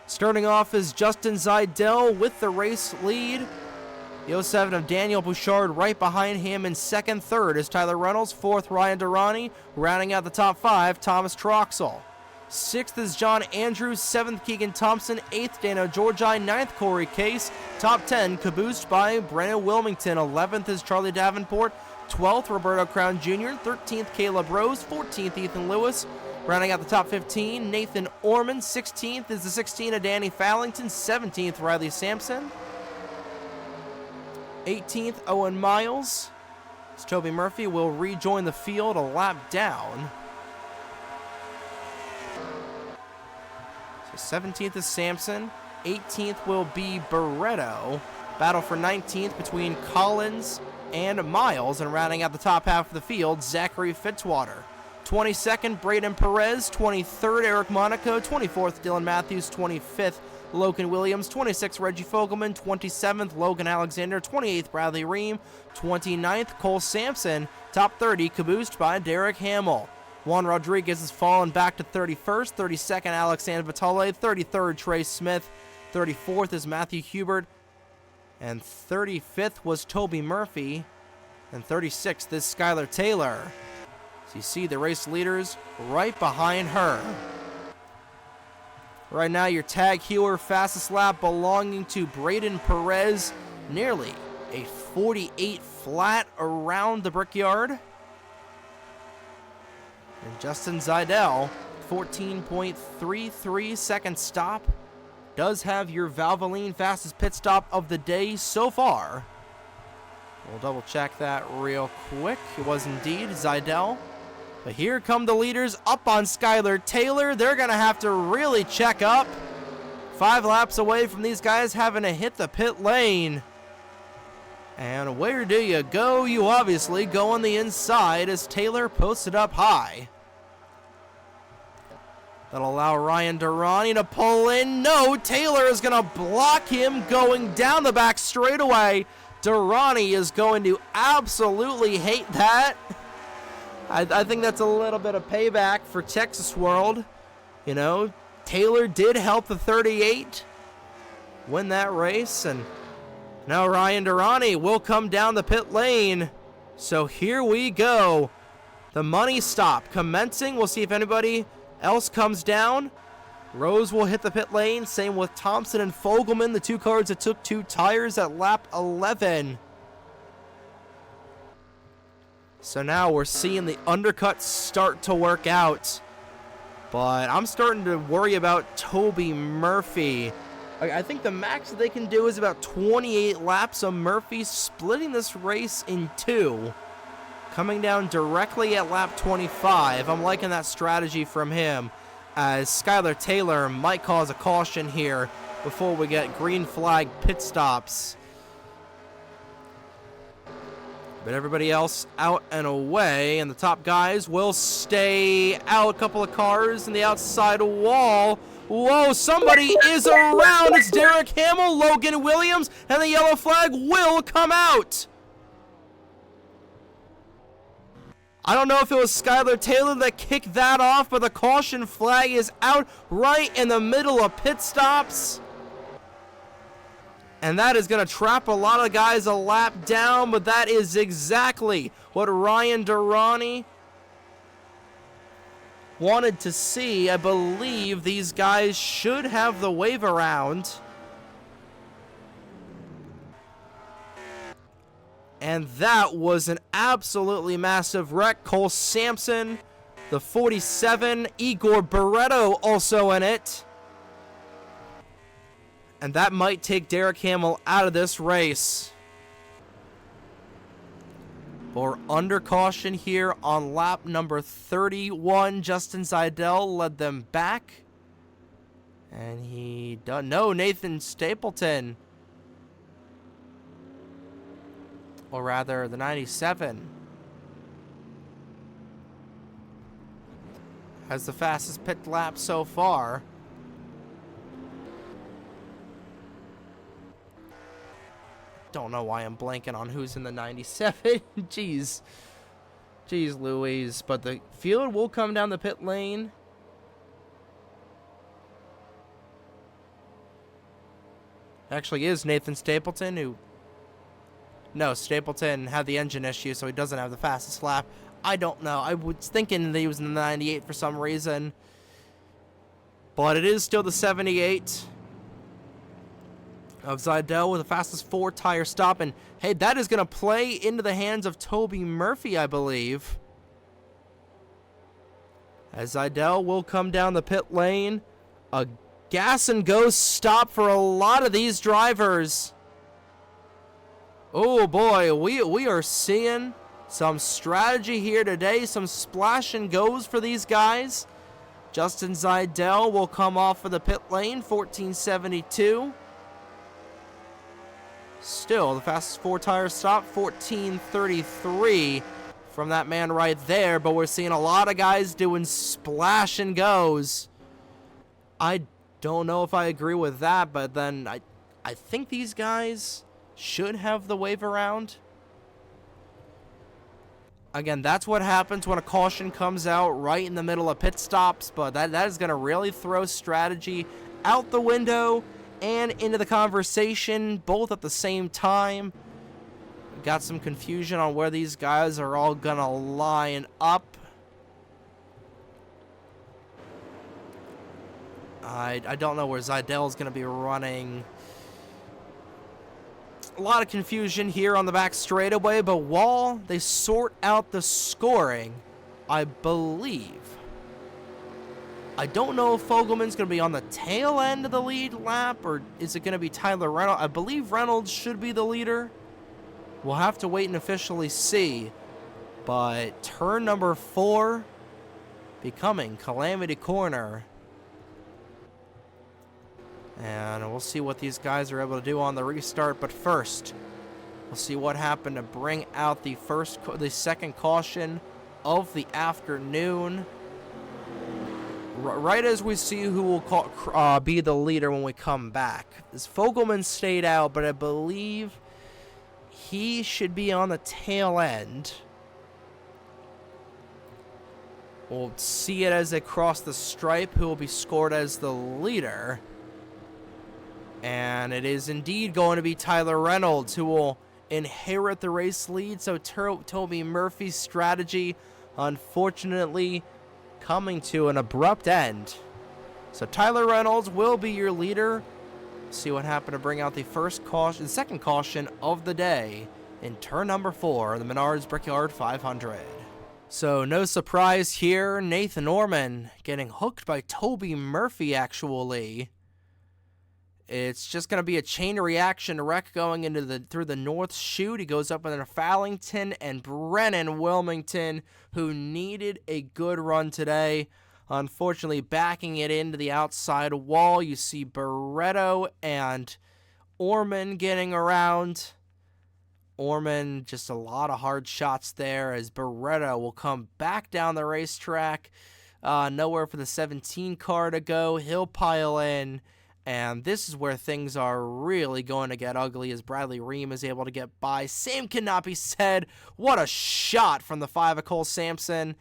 Starting off is Justin Zidell with the race lead. The 07 of Daniel Bouchard right behind him in second. Third is Tyler Reynolds. Fourth, Ryan Durrani. Rounding out the top five, Thomas Troxel. Sixth is John Andrews. Seventh, Keegan Thompson. Eighth, Dano Georgi. Ninth, Corey Case. Top 10 caboosed by Brennan Wilmington. 11th is Charlie Davenport. 12th, Roberto Crown Jr. 13th, Caleb Rose. 14th, Ethan Lewis. Rounding out the top 15, Nathan Orman. 16th is the 16 of Danny Fallington. 17th, Riley Sampson. 18th, Owen Miles. As Toby Murphy will rejoin the field a lap down. So 17th is Sampson. 18th will be Barreto. Battle for 19th between Collins and Miles. And rounding out the top half of the field, Zachary Fitzwater. 22nd, Braden Perez. 23rd, Eric Monaco. 24th, Dylan Matthews. 25th, Logan Williams. 26th, Reggie Fogelman. 27th, Logan Alexander. 28th, Bradley Ream. 29th, Cole Sampson. Top 30, caboosed by Derek Hamill. Juan Rodriguez has fallen back to 31st. 32nd, Alexander Vitale. 33rd, Trey Smith. 34th is Matthew Hubert. And 35th was Toby Murphy. And 36th is Skylar Taylor. So you see the race leaders right behind her. Right now, your tag heuer fastest lap belonging to Braden Perez. Nearly a 48 flat around the Brickyard. And Justin Zidell, 14.33 second stop. Does have your Valvoline fastest pit stop of the day so far. We'll double check that real quick. It was indeed Zidell. But here come the leaders up on Skylar Taylor. They're going to have to really check up. 5 laps away from these guys having to hit the pit lane. And where do you go? You obviously go on the inside as Taylor posted up high. That'll allow Ryan Durrani to pull in. No, Taylor is going to block him going down the back straightaway. Durrani is going to absolutely hate that. I think that's a little bit of payback for Texas World. You know, Taylor did help the 38 win that race. And now Ryan Durrani will come down the pit lane. So here we go. The money stop commencing. We'll see if anybody else comes down. Rose will hit the pit lane. Same with Thompson and Fogelman, the 2 cars that took 2 tires at lap 11. So now we're seeing the undercuts start to work out. But I'm starting to worry about Toby Murphy. I think the max that they can do is about 28 laps of Murphy, splitting this race in 2. Coming down directly at lap 25. I'm liking that strategy from him, as Skylar Taylor might cause a caution here before we get green flag pit stops. But everybody else out and away, and the top guys will stay out. A couple of cars in the outside wall. Whoa, somebody is around. It's Derek Hamill, Logan Williams, and the yellow flag will come out. I don't know if it was Skylar Taylor that kicked that off, but the caution flag is out right in the middle of pit stops. And that is going to trap a lot of guys a lap down, but that is exactly what Ryan Durrani wanted to see. I believe these guys should have the wave around. And that was an absolutely massive wreck. Cole Sampson, the 47, Igor Barreto also in it. And that might take Derek Hamill out of this race. But we're under caution here on lap number 31. Justin Zidell led them back. And he done. No, Nathan Stapleton. Or rather, the 97. Has the fastest pit lap so far. Don't know why I'm blanking on who's in the 97. Jeez. Jeez Louise, but the field will come down the pit lane. Actually is Nathan Stapleton, who... No, Stapleton had the engine issue, so he doesn't have the fastest lap. I don't know. I was thinking that he was in the 98 for some reason. But it is still the 78 of Zidell with the fastest 4-tire stop. And, hey, that is going to play into the hands of Toby Murphy, I believe. As Zidell will come down the pit lane. A gas and go stop for a lot of these drivers. Oh boy, we are seeing some strategy here today, some splash and goes for these guys. Justin Zidell will come off of the pit lane, 1472. Still, the fastest 4-tire stop, 1433 from that man right there, but we're seeing a lot of guys doing splash and goes. I don't know if I agree with that, but then I think these guys should have the wave around. Again, that's what happens when a caution comes out right in the middle of pit stops, but that is going to really throw strategy out the window and into the conversation both at the same time. Got some confusion on where these guys are all going to line up. I don't know where Zidell is going to be running. A lot of confusion here on the back straightaway, but while they sort out the scoring, I believe. I don't know if Fogelman's going to be on the tail end of the lead lap, or is it going to be Tyler Reynolds? I believe Reynolds should be the leader. We'll have to wait and officially see. But turn number 4 becoming Calamity Corner. And we'll see what these guys are able to do on the restart. But first, we'll see what happened to bring out the second caution of the afternoon. Right as we see who will be the leader when we come back. This Fogelman stayed out, but I believe he should be on the tail end. We'll see it as they cross the stripe, who will be scored as the leader. And it is indeed going to be Tyler Reynolds who will inherit the race lead. So Toby Murphy's strategy, unfortunately, coming to an abrupt end. So Tyler Reynolds will be your leader. See what happened to bring out the second caution of the day in turn number 4, the Menards Brickyard 500. So no surprise here, Nathan Norman getting hooked by Toby Murphy actually. It's just going to be a chain reaction wreck going into through the north chute. He goes up under Fallington and Brennan Wilmington, who needed a good run today. Unfortunately, backing it into the outside wall, you see Barretto and Orman getting around. Orman, just a lot of hard shots there as Barretto will come back down the racetrack. Nowhere for the 17 car to go. He'll pile in. And this is where things are really going to get ugly as Bradley Ream is able to get by. Same cannot be said. What a shot from the 5 of Cole Sampson.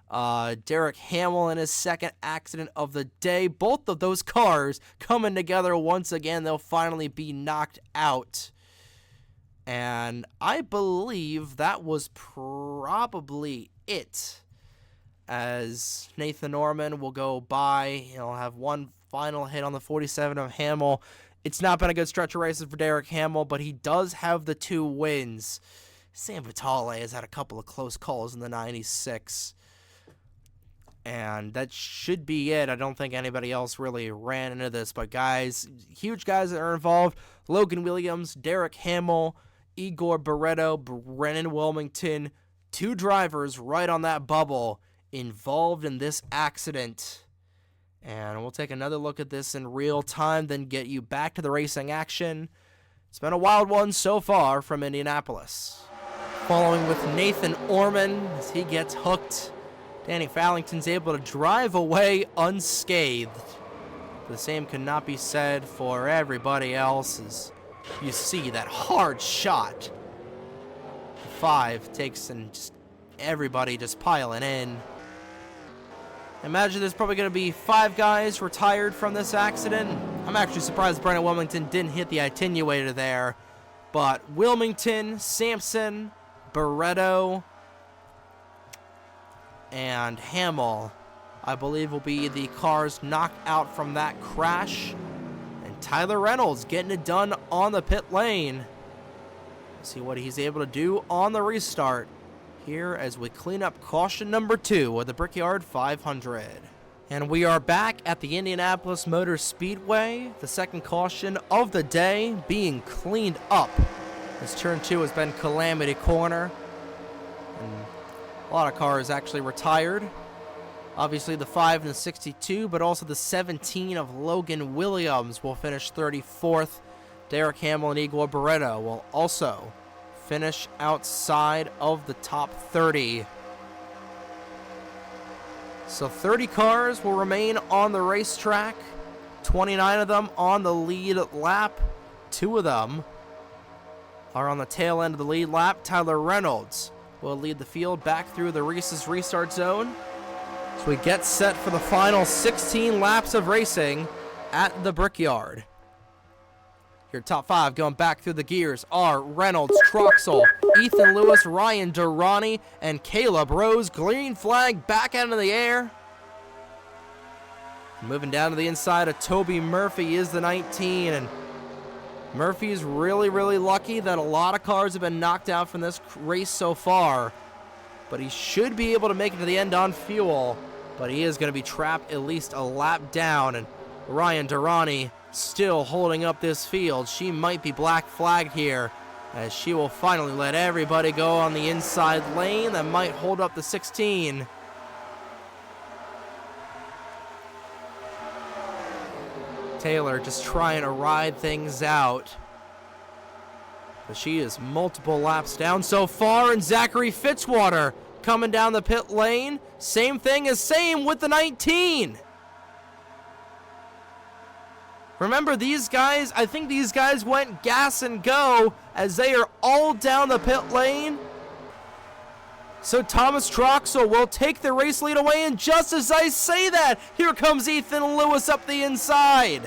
Derek Hamill in his second accident of the day. Both of those cars coming together once again. They'll finally be knocked out. And I believe that was probably it. As Nathan Norman will go by. He'll have one final hit on the 47 of Hamill. It's not been a good stretch of races for Derek Hamill, but he does have the 2 wins. Sam Vitale has had a couple of close calls in the 96. And that should be it. I don't think anybody else really ran into this. But guys, huge guys that are involved. Logan Williams, Derek Hamill, Igor Barretto, Brennan Wilmington. 2 drivers right on that bubble involved in this accident. And we'll take another look at this in real time, then get you back to the racing action. It's been a wild one so far from Indianapolis. Following with Nathan Orman as he gets hooked. Danny Fallington's able to drive away unscathed. The same could not be said for everybody else as you see that hard shot. 5 takes and just everybody just piling in. Imagine there's probably going to be 5 guys retired from this accident. I'm actually surprised Brennan Wilmington didn't hit the attenuator there. But Wilmington, Sampson, Barretto, and Hamill, I believe, will be the cars knocked out from that crash. And Tyler Reynolds getting it done on the pit lane. See what he's able to do on the restart here as we clean up caution number 2 of the Brickyard 500. And we are back at the Indianapolis Motor Speedway, the second caution of the day being cleaned up. This turn 2 has been Calamity Corner, and a lot of cars actually retired. Obviously the 5 and the 62, but also the 17 of Logan Williams will finish 34th. Derek Hamill and Igor Barretto will also finish outside of the top 30. So 30 cars will remain on the racetrack, 29 of them on the lead lap. 2 of them are on the tail end of the lead lap. Tyler Reynolds will lead the field back through the Reese's restart zone. So we get set for the final 16 laps of racing at the Brickyard. Your top 5 going back through the gears are Reynolds, Troxel, Ethan Lewis, Ryan Durrani, and Caleb Rose. Green flag back out into the air. Moving down to the inside of Toby Murphy is the 19, and Murphy's really, really lucky that a lot of cars have been knocked out from this race so far, but he should be able to make it to the end on fuel, but he is going to be trapped at least a lap down, and Ryan Durrani still holding up this field. She might be black flagged here, as she will finally let everybody go on the inside lane. That might hold up the 16. Taylor just trying to ride things out, but she is multiple laps down so far, and Zachary Fitzwater coming down the pit lane. Same thing as same with the 19. Remember, these guys, I think these guys went gas and go as they are all down the pit lane. So Thomas Troxel will take the race lead away, and just as I say that, here comes Ethan Lewis up the inside.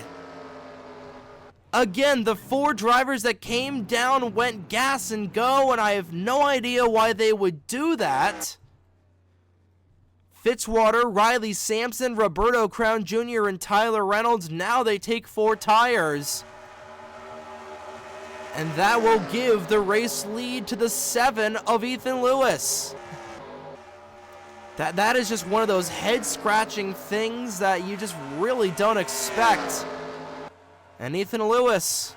Again, the 4 drivers that came down went gas and go, and I have no idea why they would do that. Fitzwater, Riley Sampson, Roberto Crown Jr., and Tyler Reynolds, now they take 4 tires. And that will give the race lead to the 7 of Ethan Lewis. That is just one of those head-scratching things that you just really don't expect. And Ethan Lewis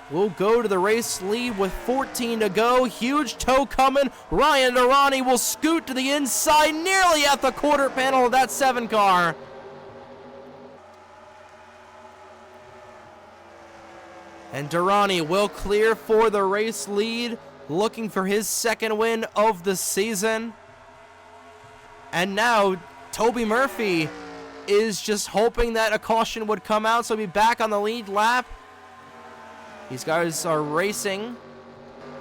will go to the race lead with 14 to go. Huge tow coming. Ryan Durrani will scoot to the inside, nearly at the quarter panel of that 7 car. And Durrani will clear for the race lead, looking for his 2nd win of the season. And now Toby Murphy is just hoping that a caution would come out, so he'll be back on the lead lap. These guys are racing,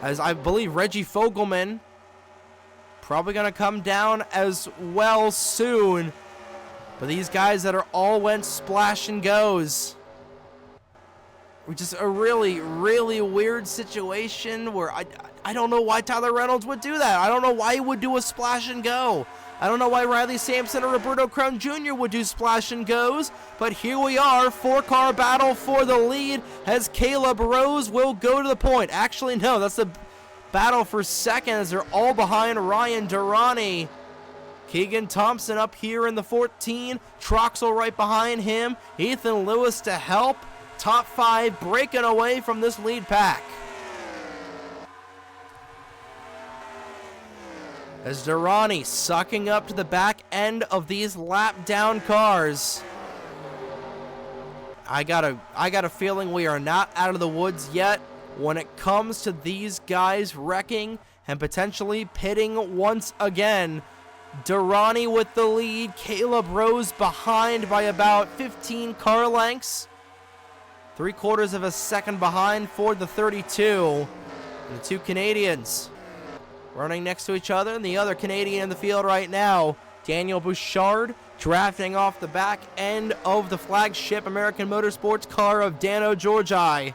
as I believe Reggie Fogelman probably going to come down as well soon. But these guys that are all went splash and goes. Which is a really, really weird situation where I don't know why Tyler Reynolds would do that. I don't know why he would do a splash and go. I don't know why Riley Sampson or Roberto Crown Jr. would do splash and goes, but here we are, 4-car battle for the lead as Caleb Rose will go to the point. Actually, no, that's the battle for 2nd as they're all behind Ryan Durrani. Keegan Thompson up here in the 14, Troxel right behind him, Ethan Lewis to help. Top 5 breaking away from this lead pack. As Durrani sucking up to the back end of these lap down cars. I got a feeling we are not out of the woods yet when it comes to these guys wrecking and potentially pitting once again. Durrani with the lead, Caleb Rose behind by about 15 car lengths. 3/4 of a second behind for the 32. And the 2 Canadians running next to each other, and the other Canadian in the field right now, Daniel Bouchard, drafting off the back end of the flagship American Motorsports car of Dano Georgi.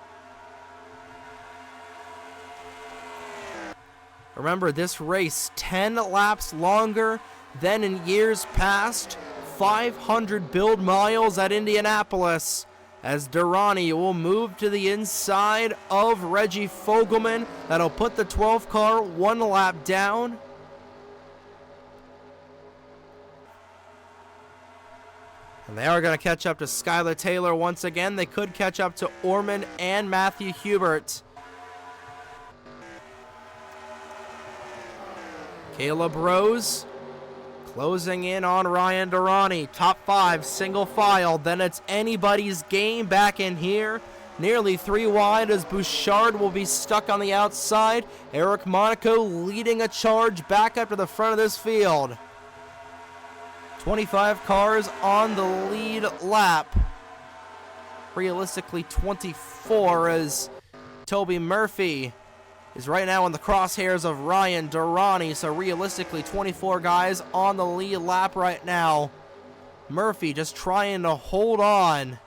Remember, this race 10 laps longer than in years past, 500 build miles at Indianapolis, as Durrani will move to the inside of Reggie Fogelman. That'll put the 12 car 1 lap down. And they are going to catch up to Skylar Taylor once again. They could catch up to Orman and Matthew Hubert. Caleb Rose closing in on Ryan Durrani. Top 5, single file. Then it's anybody's game back in here. Nearly 3 wide as Bouchard will be stuck on the outside. Eric Monaco leading a charge back up to the front of this field. 25 cars on the lead lap. Realistically 24, as Toby Murphy is right now in the crosshairs of Ryan Durrani. So realistically 24 guys on the lead lap right now. Murphy just trying to hold on.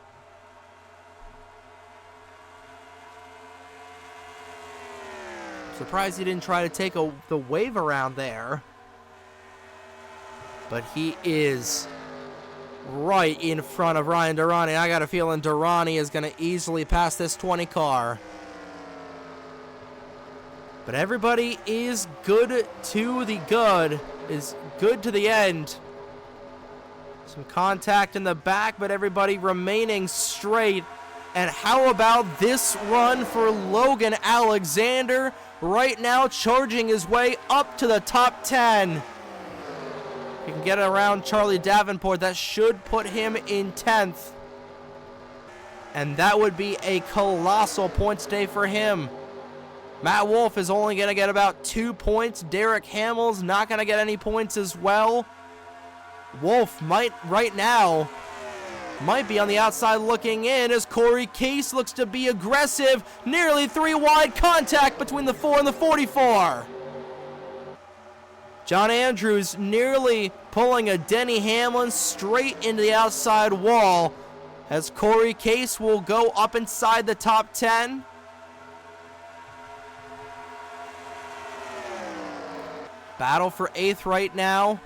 Surprised he didn't try to take the wave around there. But he is right in front of Ryan Durrani. I got a feeling Durrani is going to easily pass this 20 car. But everybody is good to the good, is good to the end. Some contact in the back, but everybody remaining straight. And how about this run for Logan Alexander? Right now charging his way up to the top 10. He can get around Charlie Davenport. That should put him in 10th. And that would be a colossal points day for him. Matt Wolf is only going to get about 2 points. Derek Hamill's not going to get any points as well. Wolf might, right now, might be on the outside looking in as Corey Case looks to be aggressive. Nearly 3 wide contact between the 4 and the 44. John Andrews nearly pulling a Denny Hamlin straight into the outside wall as Corey Case will go up inside the top 10. Battle for 8th right now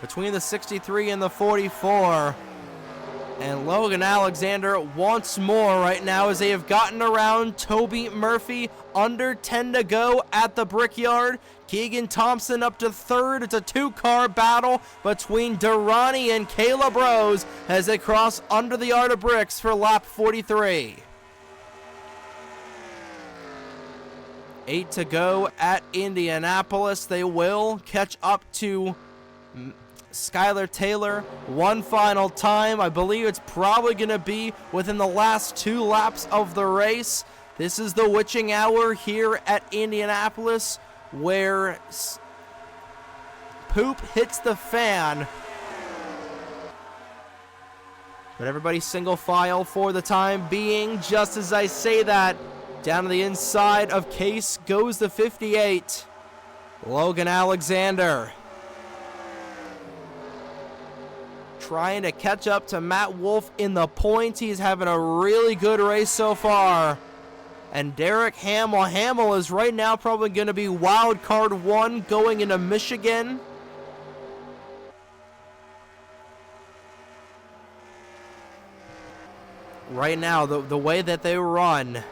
between the 63 and the 44. And Logan Alexander once more right now as they have gotten around Toby Murphy. Under 10 to go at the Brickyard. Keegan Thompson up to 3rd. It's a 2-car battle between Durrani and Caleb Rose as they cross under the Art of Bricks for lap 43. 8 to go at Indianapolis. They will catch up to Skylar Taylor one final time. I believe it's probably going to be within the last 2 laps of the race. This is the witching hour here at Indianapolis where poop hits the fan. But everybody single file for the time being. Just as I say that, down to the inside of Case goes the 58. Logan Alexander trying to catch up to Matt Wolf in the points. He's having a really good race so far. And Derek Hamill is right now probably going to be wild card 1 going into Michigan. Right now, the way that they run,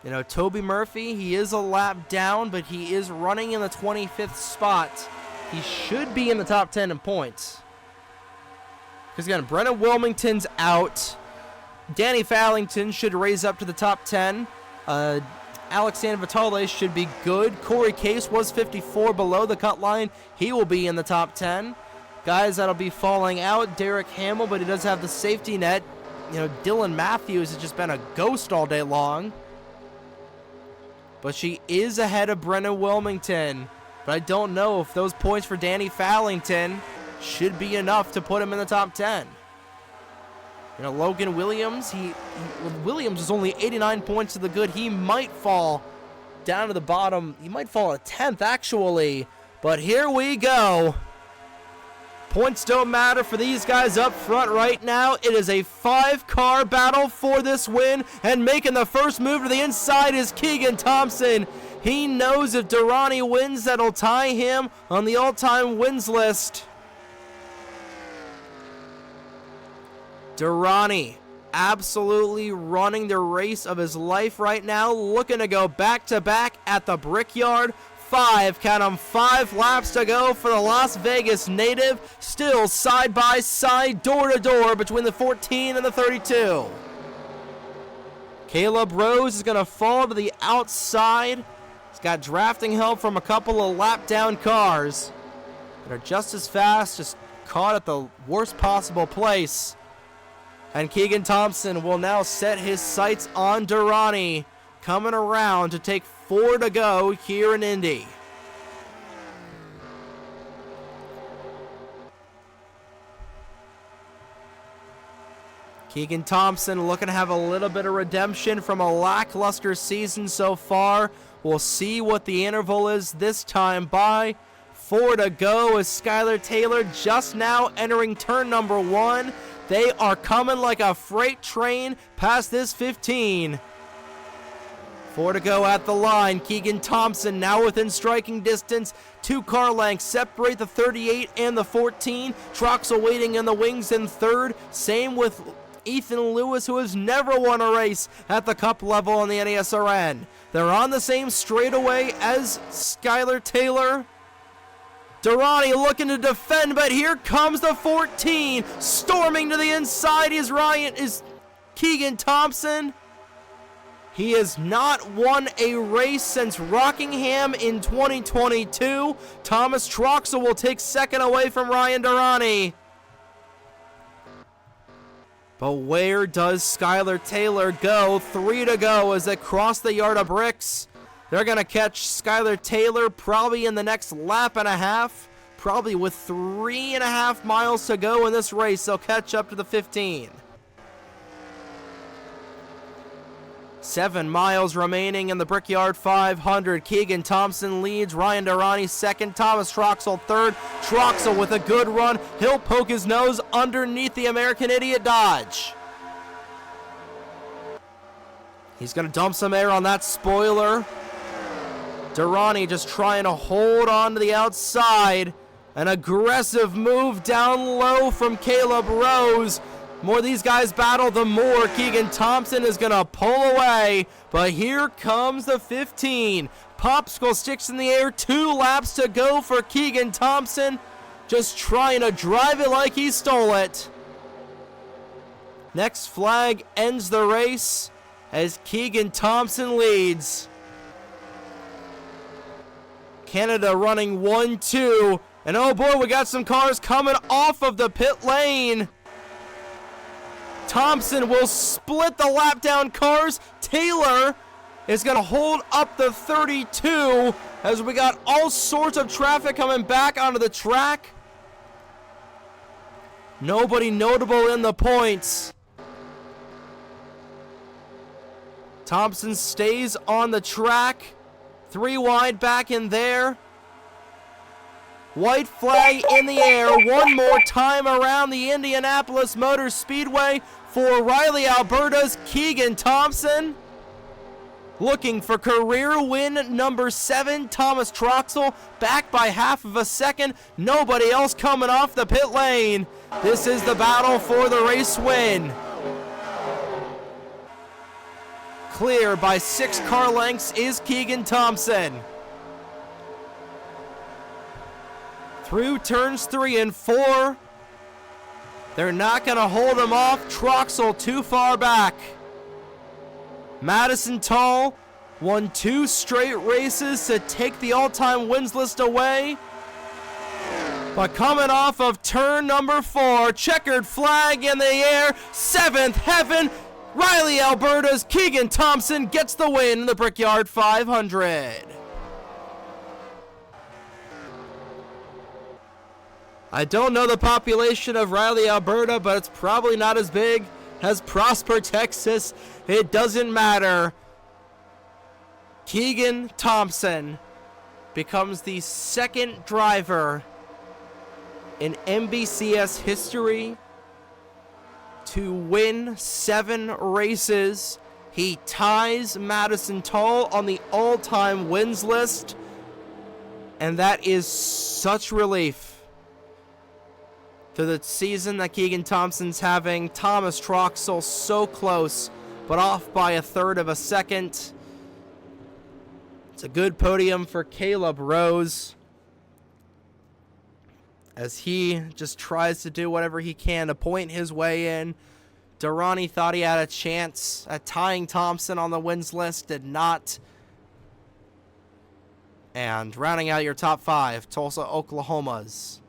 you know, Toby Murphy, he is a lap down, but he is running in the 25th spot. He should be in the top 10 in points. Because again, Brennan Wilmington's out. Danny Fallington should raise up to the top 10. Alexander Vitale should be good. Corey Case was 54 below the cut line. He will be in the top 10. Guys that'll be falling out, Derek Hamill, but he does have the safety net. You know, Dylan Matthews has just been a ghost all day long. But she is ahead of Brennan Wilmington. But I don't know if those points for Danny Fallington should be enough to put him in the top 10. You know, Logan Williams, Williams is only 89 points to the good. He might fall down to the bottom. He might fall a 10th, actually. But here we go. Points don't matter for these guys up front right now. It is a 5-car battle for this win. And making the first move to the inside is Keegan Thompson. He knows if Durrani wins, that'll tie him on the all-time wins list. Durrani absolutely running the race of his life right now, looking to go back-to-back at the Brickyard. 5 laps to go for the Las Vegas native. Still side by side, door to door between the 14 and the 32. Caleb Rose is going to fall to the outside. He's got drafting help from a couple of lap down cars that are just as fast, just caught at the worst possible place. And Keegan Thompson will now set his sights on Durrani, coming around to take 4 to go here in Indy. Keegan Thompson looking to have a little bit of redemption from a lackluster season so far. We'll see what the interval is this time by. 4 to go as Skylar Taylor just now entering turn number 1. They are coming like a freight train past this 15. 4 to go at the line. Keegan Thompson now within striking distance. 2 car lengths separate the 38 and the 14. Troxel waiting in the wings in third. Same with Ethan Lewis, who has never won a race at the cup level in the NASRN. They're on the same straightaway as Skylar Taylor. Durrani looking to defend, but here comes the 14. Storming to the inside is Keegan Thompson. He has not won a race since Rockingham in 2022. Thomas Troxel will take second away from Ryan Durrani. But where does Skylar Taylor go? 3 to go as they cross the yard of bricks. They're going to catch Skylar Taylor probably in the next lap and a half. Probably with 3.5 miles to go in this race, they'll catch up to the 15. 7 miles remaining in the Brickyard 500. Keegan Thompson leads. Ryan Durrani second. Thomas Troxel third. Troxel with a good run. He'll poke his nose underneath the American Idiot Dodge. He's going to dump some air on that spoiler. Durrani just trying to hold on to the outside. An aggressive move down low from Caleb Rose. The more these guys battle, the more Keegan Thompson is going to pull away. But here comes the 15. Popsicle sticks in the air. 2 laps to go for Keegan Thompson. Just trying to drive it like he stole it. Next flag ends the race as Keegan Thompson leads. Canada running 1-2. And oh boy, we got some cars coming off of the pit lane. Thompson will split the lap down cars. Taylor is going to hold up the 32 as we got all sorts of traffic coming back onto the track. Nobody notable in the points. Thompson stays on the track. 3 wide back in there. White flag in the air one more time around the Indianapolis Motor Speedway for Riley, Alberta's Keegan Thompson. Looking for career win number 7, Thomas Troxel, back by half of a second. Nobody else coming off the pit lane. This is the battle for the race win. Clear by 6 car lengths is Keegan Thompson. Through turns 3 and 4. They're not going to hold him off. Troxel too far back. Madison Tall won 2 straight races to take the all-time wins list away. But coming off of turn number 4, checkered flag in the air, 7th heaven. Riley, Alberta's Keegan Thompson gets the win in the Brickyard 500. I don't know the population of Riley, Alberta, but it's probably not as big as Prosper, Texas. It doesn't matter. Keegan Thompson becomes the second driver in NBCS history to win 7 races. He ties Madison Toll on the all-time wins list, and that is such relief to the season that Keegan Thompson's having. Thomas Troxell so close, but off by a third of a second. It's a good podium for Caleb Rose as he just tries to do whatever he can to point his way in. Durrani thought he had a chance at tying Thompson on the wins list, did not. And rounding out your top 5, Tulsa, Oklahoma's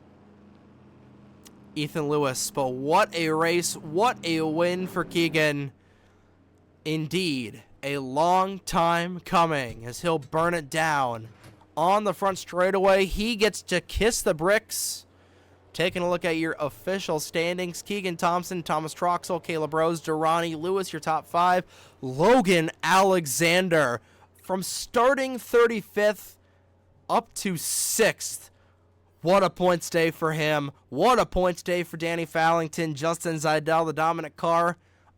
Ethan Lewis. But what a race, what a win for Keegan. Indeed, a long time coming as he'll burn it down on the front straightaway. He gets to kiss the bricks. Taking a look at your official standings, Keegan Thompson, Thomas Troxell, Caleb Rose, Durrani Lewis, your top 5. Logan Alexander from starting 35th up to 6th. What a points day for him. What a points day for Danny Fallington. Justin Zeidel, the dominant car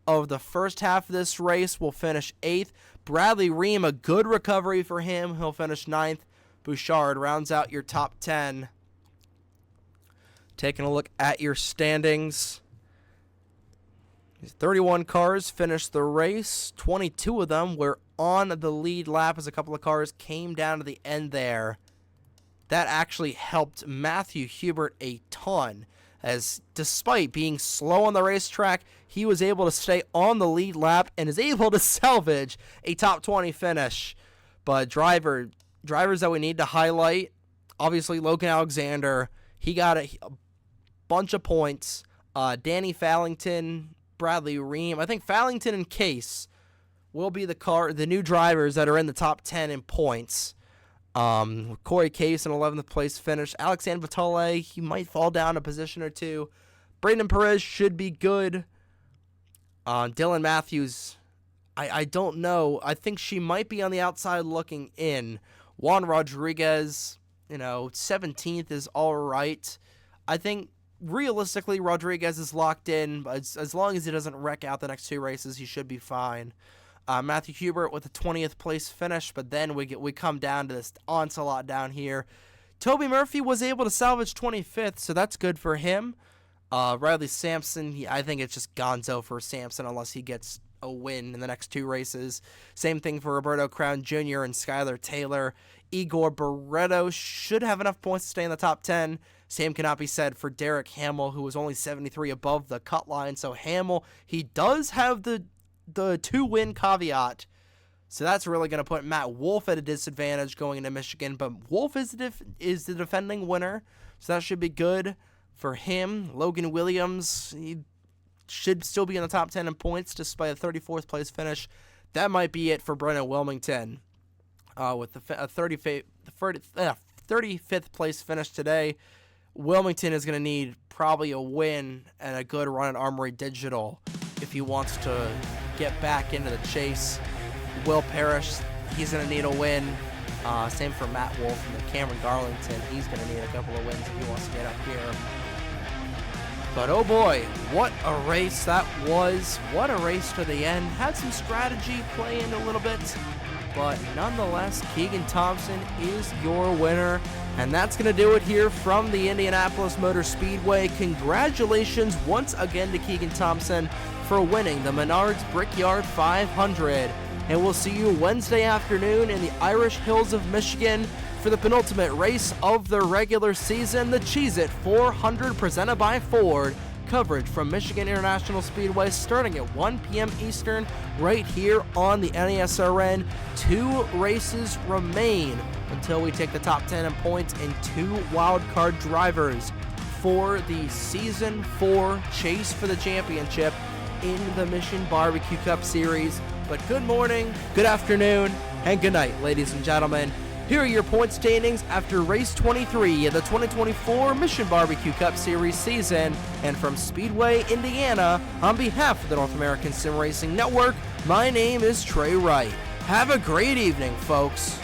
of the first half of this race, will finish 8th. Bradley Ream, a good recovery for him. He'll finish 9th. Bouchard rounds out your top 10. Taking a look at your standings. 31 cars finished the race. 22 of them were on the lead lap as a couple of cars came down to the end there. That actually helped Matthew Hubert a ton, as despite being slow on the racetrack, he was able to stay on the lead lap and is able to salvage a top 20 finish. But drivers that we need to highlight, obviously Logan Alexander, he got a bunch of points. Danny Fallington, Bradley Ream. I think Fallington and Case will be the new drivers that are in the top 10 in points. Corey Case in 11th place finish. Alexander Vitale, he might fall down a position or two. Brayden Perez should be good. Dylan Matthews, I don't know. I think she might be on the outside looking in. Juan Rodriguez, 17th is all right. I think realistically Rodriguez is locked in, but as long as he doesn't wreck out the next 2 races, he should be fine. Matthew Hubert with a 20th place finish, but then we come down to this onslaught down here. Toby Murphy was able to salvage 25th, so that's good for him. Riley Sampson, I think it's just gonzo for Sampson unless he gets a win in the next 2 races. Same thing for Roberto Crown Jr. and Skylar Taylor. Igor Barreto should have enough points to stay in the top 10. Same cannot be said for Derek Hamill, who was only 73 above the cut line. So Hamill, he does have the 2-win caveat. So that's really going to put Matt Wolf at a disadvantage going into Michigan. But Wolf is the defending winner, so that should be good for him. Logan Williams, he should still be in the top 10 in points despite a 34th place finish. That might be it for Brennan Wilmington. With the 35th place finish today, Wilmington is going to need probably a win and a good run at Armory Digital if he wants to get back into the chase. Will Parrish, he's going to need a win. Same for Matt Wolf and Cameron Garlington. He's going to need a couple of wins if he wants to get up here. But oh boy, what a race that was. What a race to the end. Had some strategy play in a little bit, but nonetheless, Keegan Thompson is your winner. And that's going to do it here from the Indianapolis Motor Speedway. Congratulations once again to Keegan Thompson for winning the Menards Brickyard 500. And we'll see you Wednesday afternoon in the Irish Hills of Michigan for the penultimate race of the regular season, the Cheez-It 400 presented by Ford. Coverage from Michigan International Speedway starting at 1 p.m. Eastern right here on the NASRN. 2 races remain until we take the top 10 in points and 2 wildcard drivers for the Season 4 chase for the championship in the Mission Barbecue Cup Series. But good morning, good afternoon, and good night, ladies and gentlemen. Here are your point standings after race 23 of the 2024 Mission Barbecue Cup Series season. And from Speedway, Indiana, on behalf of the North American Sim Racing Network, my name is Trey Wright. Have a great evening, folks.